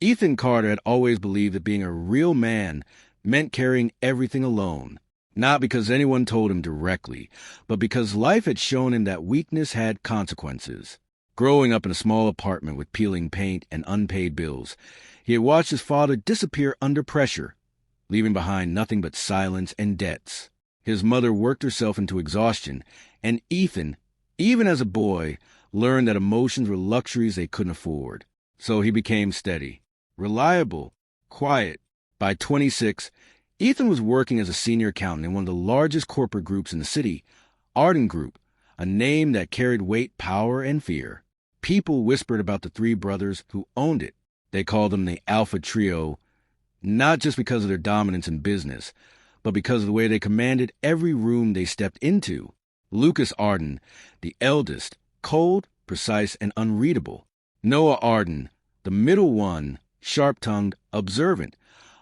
Ethan Carter had always believed that being a real man meant carrying everything alone, not because anyone told him directly, but because life had shown him that weakness had consequences. Growing up in a small apartment with peeling paint and unpaid bills, he had watched his father disappear under pressure, leaving behind nothing but silence and debts. His mother worked herself into exhaustion, and Ethan, even as a boy, learned that emotions were luxuries they couldn't afford. So he became steady, reliable, quiet. By 26, Ethan was working as a senior accountant in one of the largest corporate groups in the city, Arden Group, a name that carried weight, power, and fear. People whispered about the three brothers who owned it. They called them the Alpha Trio, not just because of their dominance in business, but because of the way they commanded every room they stepped into. Lucas Arden, the eldest, cold, precise, and unreadable. Noah Arden, the middle one, sharp-tongued, observant,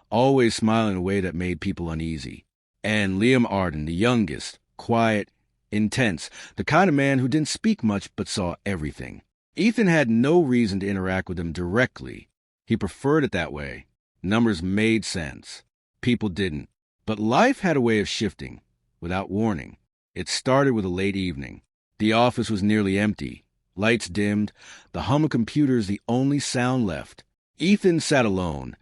always smiling in a way that made people uneasy. And Liam Arden, the youngest, quiet, intense, the kind of man who didn't speak much but saw everything. Ethan had no reason to interact with him directly. He preferred it that way. Numbers made sense. People didn't. But life had a way of shifting, without warning. It started with a late evening. The office was nearly empty. Lights dimmed, the hum of computers the only sound left. Ethan sat alone,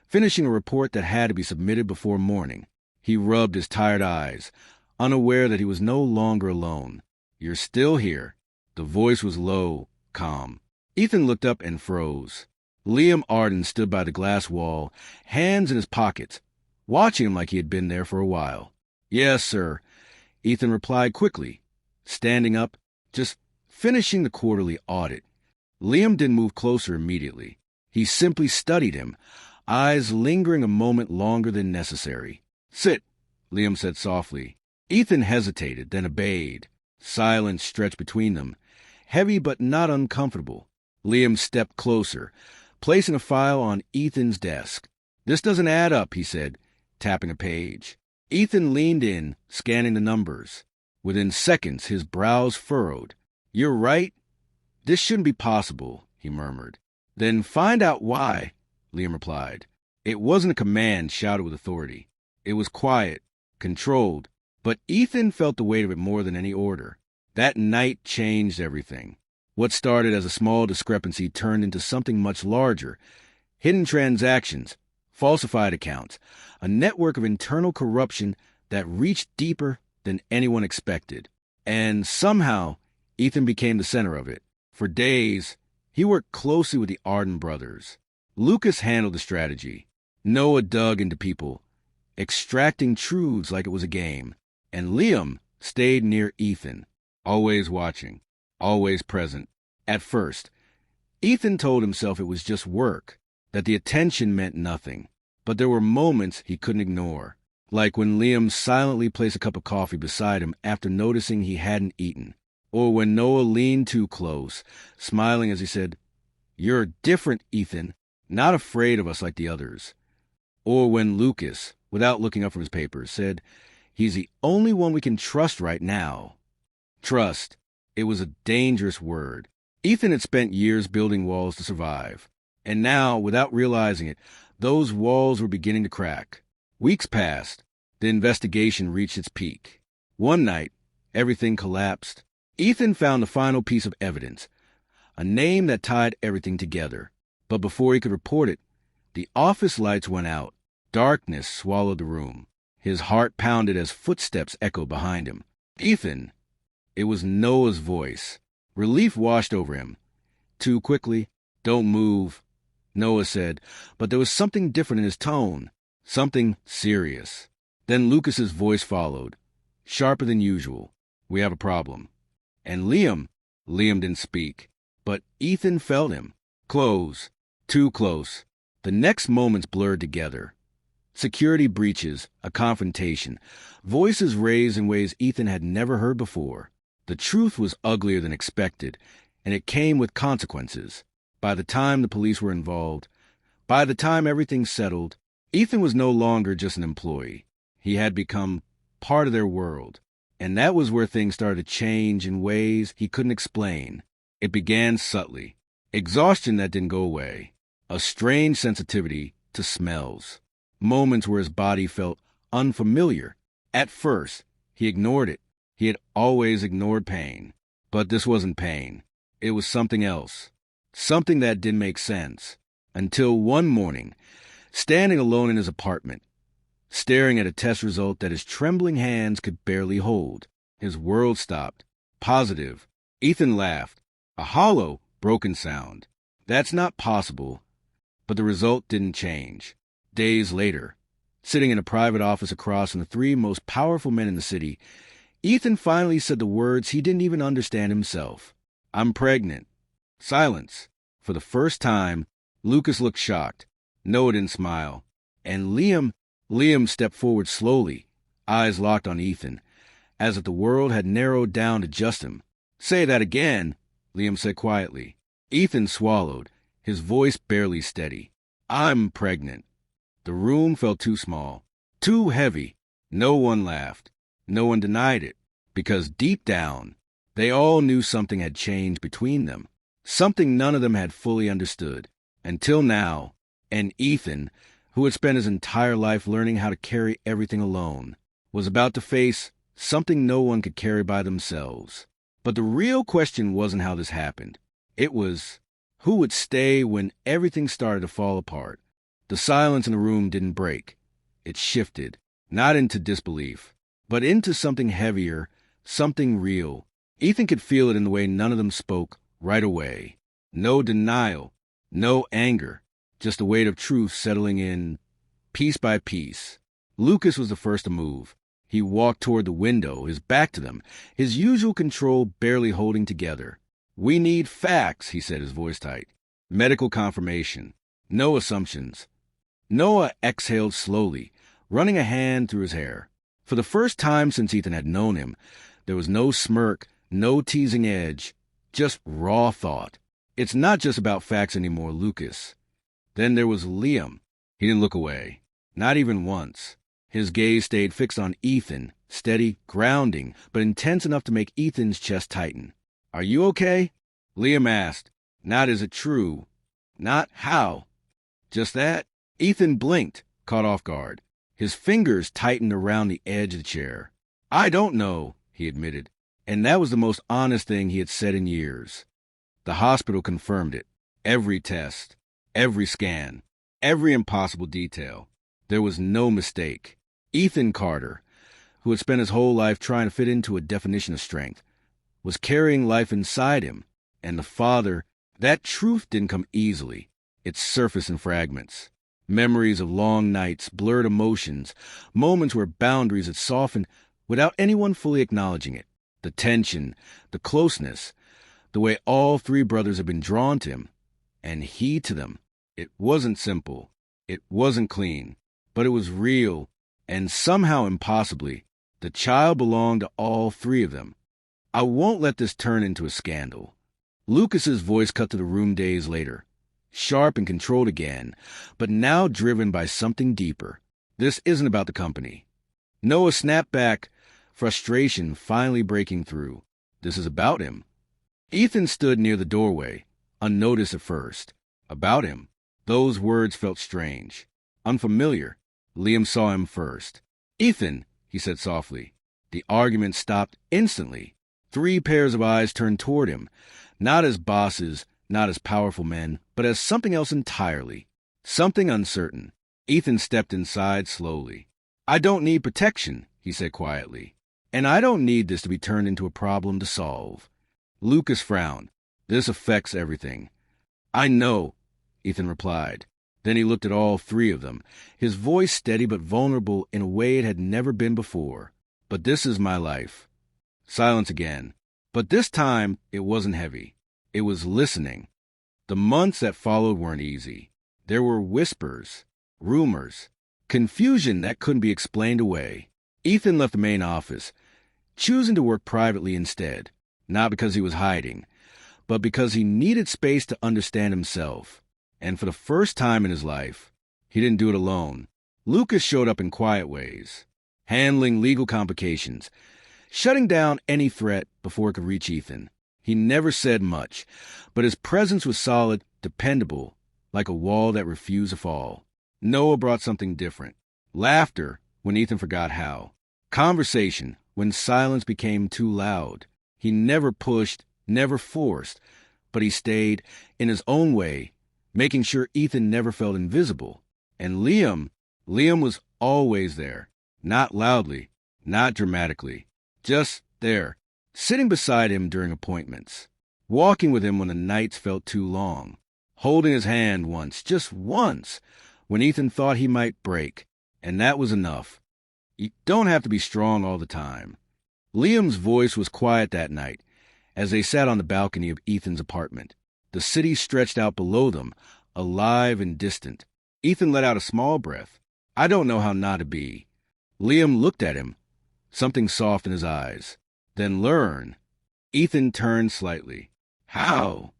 finishing a report that had to be submitted before morning. He rubbed his tired eyes, unaware that he was no longer alone. "You're still here." The voice was low, calm. Ethan looked up and froze. Liam Arden stood by the glass wall, hands in his pockets, watching him like he had been there for a while. "Yes, sir," Ethan replied quickly, standing up, just finishing the quarterly audit. Liam didn't move closer immediately. He simply studied him, eyes lingering a moment longer than necessary. "Sit," Liam said softly. Ethan hesitated, then obeyed. Silence stretched between them, heavy but not uncomfortable. Liam stepped closer, placing a file on Ethan's desk. "This doesn't add up," he said, tapping a page. Ethan leaned in, scanning the numbers. Within seconds, his brows furrowed. "You're right. This shouldn't be possible," he murmured. "Then find out why," Liam replied. It wasn't a command shouted with authority. It was quiet, controlled, but Ethan felt the weight of it more than any order. That night changed everything. What started as a small discrepancy turned into something much larger. Hidden transactions, falsified accounts, a network of internal corruption that reached deeper than anyone expected. And somehow, Ethan became the center of it. For days, he worked closely with the Arden brothers. Lucas handled the strategy. Noah dug into people, extracting truths like it was a game. And Liam stayed near Ethan, always watching, always present. At first, Ethan told himself it was just work, that the attention meant nothing. But there were moments he couldn't ignore, like when Liam silently placed a cup of coffee beside him after noticing he hadn't eaten, or when Noah leaned too close, smiling as he said, "You're different, Ethan, not afraid of us like the others." Or when Lucas, without looking up from his papers, said, "He's the only one we can trust right now." Trust. It was a dangerous word. Ethan had spent years building walls to survive. And now, without realizing it, those walls were beginning to crack. Weeks passed. The investigation reached its peak. One night, everything collapsed. Ethan found the final piece of evidence, a name that tied everything together. But before he could report it, the office lights went out. Darkness swallowed the room. His heart pounded as footsteps echoed behind him. "Ethan!" It was Noah's voice. Relief washed over him. Too quickly. "Don't move," Noah said, but there was something different in his tone, something serious. Then Lucas's voice followed, sharper than usual. "We have a problem." And Liam didn't speak, but Ethan felt him. Close, too close. The next moments blurred together. Security breaches, a confrontation, voices raised in ways Ethan had never heard before. The truth was uglier than expected, and it came with consequences. By the time the police were involved, by the time everything settled, Ethan was no longer just an employee. He had become part of their world. And that was where things started to change in ways he couldn't explain. It began subtly. Exhaustion that didn't go away. a strange sensitivity to smells, moments where his body felt unfamiliar. At first, he ignored it. He had always ignored pain. But this wasn't pain. It was something else. Something that didn't make sense. Until one morning, standing alone in his apartment, staring at a test result that his trembling hands could barely hold, his world stopped. Positive. Ethan laughed. A hollow, broken sound. That's not possible. But the result didn't change. Days later, sitting in a private office across from the three most powerful men in the city, Ethan finally said the words he didn't even understand himself. I'm pregnant. Silence. For the first time, Lucas looked shocked. Noah didn't smile. And Liam stepped forward slowly, eyes locked on Ethan, as if the world had narrowed down to just him. Say that again, Liam said quietly. Ethan swallowed, his voice barely steady. I'm pregnant. The room felt too small, too heavy. No one laughed. No one denied it, because deep down, they all knew something had changed between them, something none of them had fully understood, until now. And Ethan, who had spent his entire life learning how to carry everything alone, was about to face something no one could carry by themselves. But the real question wasn't how this happened. It was, who would stay when everything started to fall apart? The silence in the room didn't break. It shifted, not into disbelief, but into something heavier, something real. Ethan could feel it in the way none of them spoke right away. No denial, no anger, just the weight of truth settling in piece by piece. Lucas was the first to move. He walked toward the window, his back to them, his usual control barely holding together. We need facts, he said, his voice tight. Medical confirmation. No assumptions. Noah exhaled slowly, running a hand through his hair. For the first time since Ethan had known him, there was no smirk, no teasing edge, just raw thought. It's not just about facts anymore, Lucas. Then there was Liam. He didn't look away, not even once. His gaze stayed fixed on Ethan, steady, grounding, but intense enough to make Ethan's chest tighten. Are you okay? Liam asked. Not is it true. Not how. Just that. Ethan blinked, caught off guard. His fingers tightened around the edge of the chair. I don't know, he admitted, and that was the most honest thing he had said in years. The hospital confirmed it. Every test, every scan, every impossible detail. There was no mistake. Ethan Carter, who had spent his whole life trying to fit into a definition of strength, was carrying life inside him, and the father, that truth didn't come easily. It surfaced in fragments. Memories of long nights, blurred emotions, moments where boundaries had softened without anyone fully acknowledging it. The tension, the closeness, the way all three brothers had been drawn to him, and he to them. It wasn't simple. It wasn't clean. But it was real, and somehow impossibly, the child belonged to all three of them. I won't let this turn into a scandal. Lucas's voice cut to the room days later, sharp and controlled again, but now driven by something deeper. This isn't about the company. Noah snapped back, frustration finally breaking through. This is about him. Ethan stood near the doorway, unnoticed at first. About him. Those words felt strange, unfamiliar. Liam saw him first. Ethan, he said softly. The argument stopped instantly. 3 pairs of eyes turned toward him, not as bosses, not as powerful men, but as something else entirely. Something uncertain. Ethan stepped inside slowly. I don't need protection, he said quietly. And I don't need this to be turned into a problem to solve. Lucas frowned. This affects everything. I know, Ethan replied. Then he looked at all 3 of them, his voice steady but vulnerable in a way it had never been before. But this is my life. Silence again. But this time, it wasn't heavy. It was listening. The months that followed weren't easy. There were whispers, rumors, confusion that couldn't be explained away. Ethan left the main office, choosing to work privately instead, not because he was hiding, but because he needed space to understand himself. And for the first time in his life, he didn't do it alone. Lucas showed up in quiet ways, handling legal complications, shutting down any threat before it could reach Ethan. He never said much, but his presence was solid, dependable, like a wall that refused to fall. Noah brought something different. Laughter when Ethan forgot how. Conversation when silence became too loud. He never pushed, never forced, but he stayed in his own way, making sure Ethan never felt invisible. And Liam was always there. Not loudly, not dramatically. Just there, sitting beside him during appointments. Walking with him when the nights felt too long. Holding his hand once, just once, when Ethan thought he might break. And that was enough. You don't have to be strong all the time. Liam's voice was quiet that night as they sat on the balcony of Ethan's apartment. The city stretched out below them, alive and distant. Ethan let out a small breath. I don't know how not to be. Liam looked at him, something soft in his eyes. Then learn. Ethan turned slightly. How?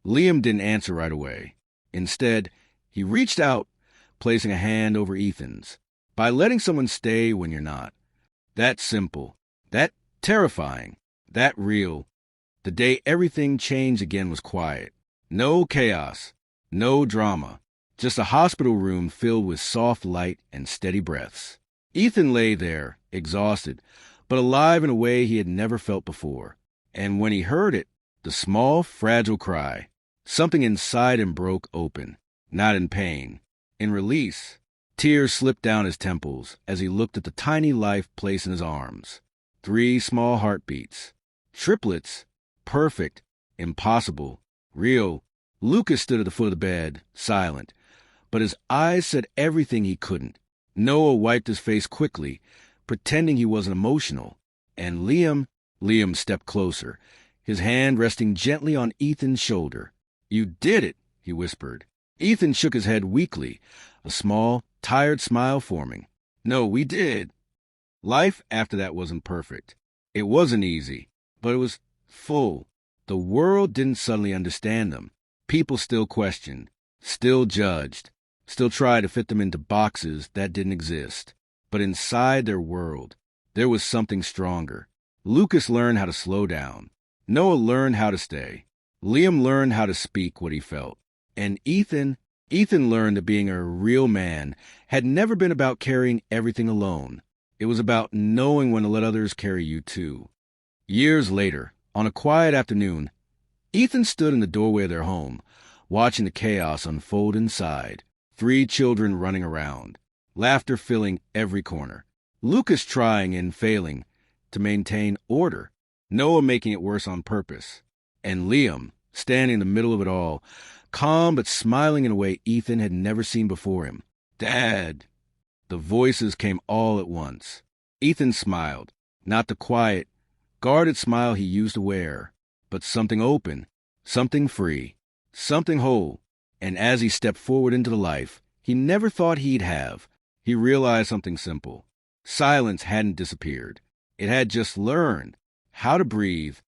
Liam didn't answer right away. Instead, he reached out, placing a hand over Ethan's. By letting someone stay when you're not. That simple. That terrifying. That real. The day everything changed again was quiet. No chaos. No drama. Just a hospital room filled with soft light and steady breaths. Ethan lay there, exhausted, but alive in a way he had never felt before. And when he heard it, the small, fragile cry, something inside him broke open, not in pain, in release. Tears slipped down his temples as he looked at the tiny life placed in his arms. 3 small heartbeats. Triplets. Perfect. Impossible. Real. Lucas stood at the foot of the bed, silent, but his eyes said everything he couldn't. Noah wiped his face quickly, pretending he wasn't emotional. And Liam stepped closer, his hand resting gently on Ethan's shoulder. You did it, he whispered. Ethan shook his head weakly, a small, tired smile forming. No, we did. Life after that wasn't perfect. It wasn't easy, but it was full. The world didn't suddenly understand them. People still questioned, still judged, still tried to fit them into boxes that didn't exist. But inside their world, there was something stronger. Lucas learned how to slow down. Noah learned how to stay. Liam learned how to speak what he felt. And Ethan learned that being a real man had never been about carrying everything alone. It was about knowing when to let others carry you too. Years later, on a quiet afternoon, Ethan stood in the doorway of their home, watching the chaos unfold inside. 3 children running around, laughter filling every corner. Lucas trying and failing to maintain order. Noah making it worse on purpose. And Liam standing in the middle of it all, calm but smiling in a way Ethan had never seen before him. Dad! The voices came all at once. Ethan smiled, not the quiet, guarded smile he used to wear, but something open, something free, something whole. And as he stepped forward into the life he never thought he'd have, he realized something simple. Silence hadn't disappeared. It had just learned how to breathe,